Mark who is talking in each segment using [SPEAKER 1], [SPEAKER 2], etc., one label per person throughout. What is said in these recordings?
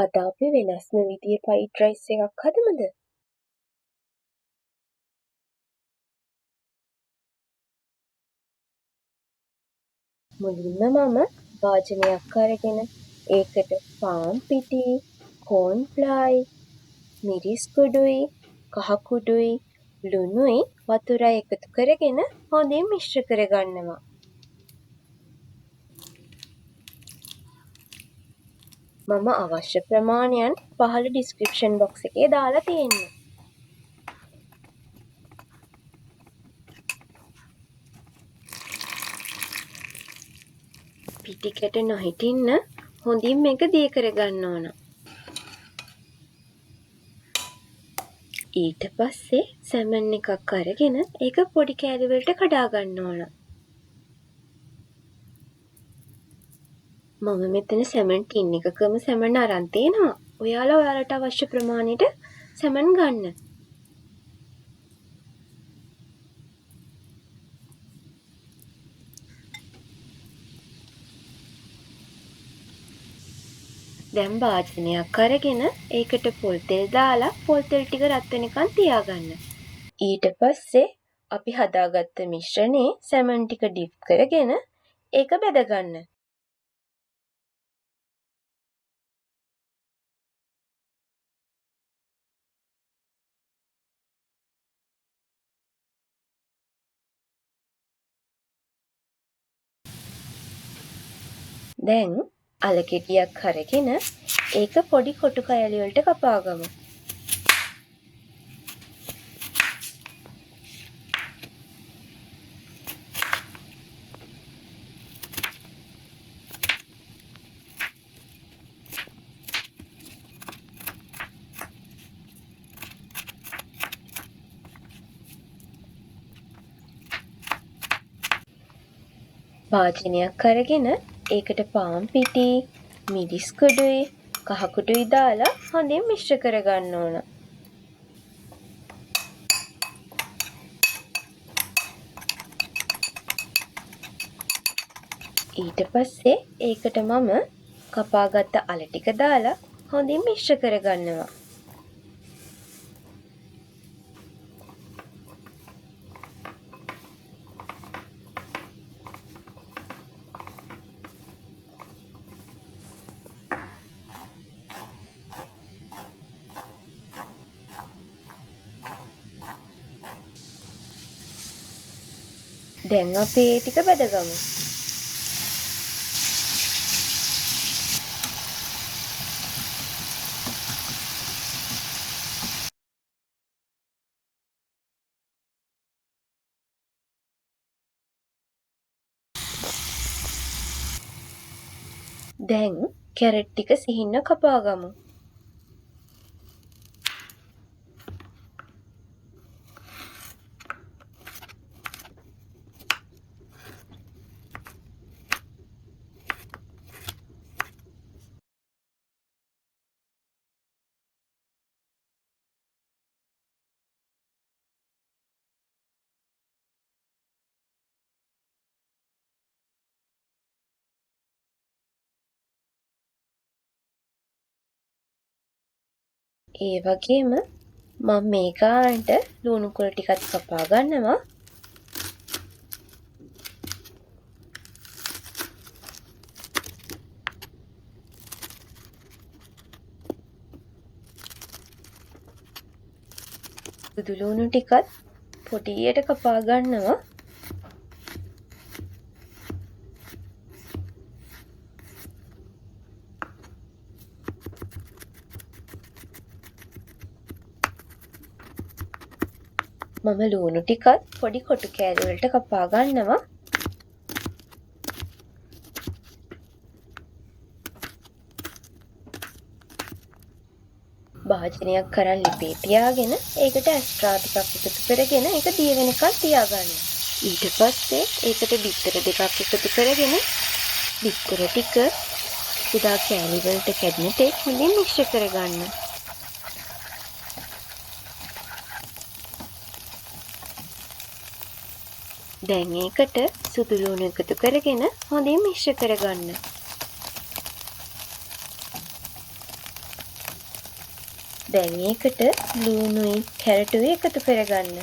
[SPEAKER 1] අද අපි වෙනස්ම විදිහේ ෆ්‍රයිඩ් රයිස් එකක් හදමුද? මුලින්ම මම වාජනයක් අරගෙන ඒකට පාන් පිටි, කෝන් ෆ්ලයි, මිරිස් කුඩුයි, කහ කුඩුයි, ලුණුයි වතුරයි එකතු කරගෙන හොඳින් මිශ්‍ර කරගන්නවා. මම අවශ්‍ය ප්‍රමාණයන් පහළ ඩිස්ක්‍රිප්ෂන් බොක්ස් එකේ දාලා තියෙනවා. පිටි කැට නොහිටින්න හොඳින් මේක දිය කරගන්න ඕන. ඊට පස්සේ සැමන් එකක් අරගෙන ඒක පොඩි කෑලි වලට කඩා ගන්න ඕන. මම මෙතන සැමන් ටින් එකකම සැමන් අරන් තියෙනවා. ඔයාලා ඔයාලට අවශ්‍ය ප්‍රමාණයට සැමන් ගන්න. දැන් භාජනයක් අරගෙන ඒකට පොල් තෙල් දාලා පොල් තෙල් ටික රත් වෙනකන් තියාගන්න. ඊට පස්සේ අපි හදාගත්ත මිශ්‍රණේ සැමන් ටික ඩිප් කරගෙන ඒක බෙදගන්න. දැන් අල ගෙඩියක් අරගෙන ඒක පොඩි කොටු කෑලි වලට කපාගමු. භාජනයක් අරගෙන ඒකට පාන් පිටි, මිරිස් කුඩුයි, කහ කුඩුයි දාලා හොඳින් මිශ්‍ර කරගන්න ඕන. ඊට පස්සේ ඒකට මම කපාගත්ත අල ටික දාලා හොඳින් මිශ්‍ර කරගන්නවා. දැන් අපි ඒ ටික බෙදගමු. දැන් කැරට් ටික සිහින්න කපාගමු. ඒ වගේම මම මේ ගානට ලුණු කොළ ටිකක් කපා ගන්නවා. සුදු ලුණු ටිකත් පොඩියට කපා ගන්නවා. මම ලුණු ටිකත් පොඩි කොටු කෑලි වලට කපා ගන්නවා. භාජනයක් කරන් ලිපේ තියාගෙන ඒකට ඇස්ට්‍රා ටිකක් එකතු කරගෙන ඒක දිය වෙනකන් තියාගන්න. ඊට පස්සේ ඒකට බිත්තර දෙකක් එකතු කරගෙන බිත්තර ටික කුඩා කෑලි වලට කැඩෙන තෙක් හොඳින් මිශ්‍ර කරගන්න. දැන් ඒකට සුදු ලුණු එකතු කරගෙන හොඳින් මිශ්‍ර කරගන්න. දැන් ඒකට ලුණුයි කැරටුයි එකතු කරගන්න.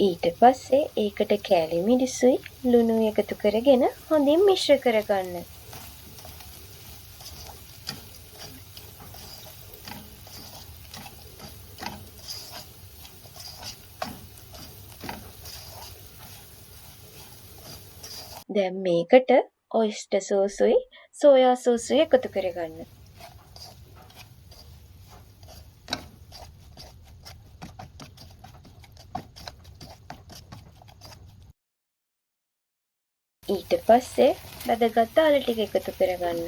[SPEAKER 1] ඊට පස්සේ ඒකට කෑලි මිරිසුයි ලුණුයි එකතු කරගෙන හොඳින් මිශ්‍ර කරගන්න. දැන් මේකට ඔයිස්ටර් සෝසුයි සෝයා සෝසුයි එකතු කරගන්න. ඊට පස්සේ බැදගත් දාල ටික එකතු කරගන්න.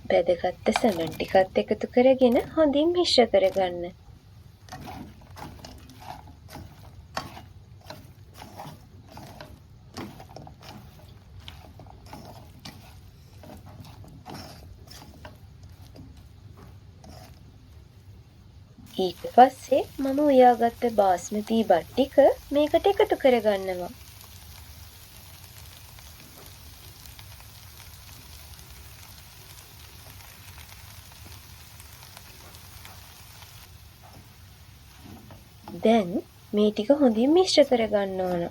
[SPEAKER 1] බැදගත්ත සැමන් ටිකත් එකතු කරගෙන හොඳින් මිශ්‍ර කරගන්න. ඊට පස්සේ මම උයාගත්ත බාස්මති බත් ටික මේකට එකතු කරගන්නවා. දැන් මේ ටික හොඳින් මිශ්‍ර කරගන්න ඕන.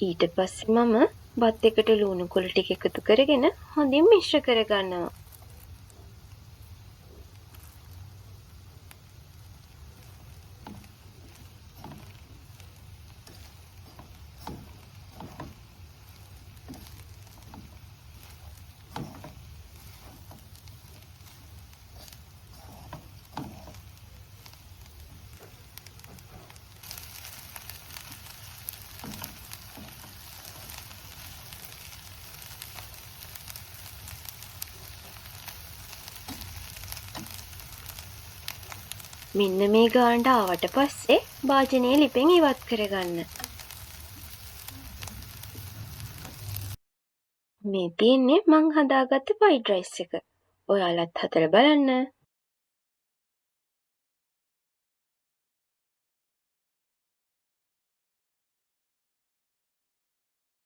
[SPEAKER 1] ඊට පස්සේ මම බත් එකට ලුණු කොළ ටික එකතු කරගෙන හොඳින් මිශ්‍ර කරගන්නවා. මෙන්න මේ ගානට ආවට පස්සේ භාජනයේ ලිපෙන් ඉවත් කරගන්න. මේ තියෙන්නේ මං හදාගත්ත ෆ්‍රයිඩ් රයිස් එක. ඔයාලත් හදලා බලන්න.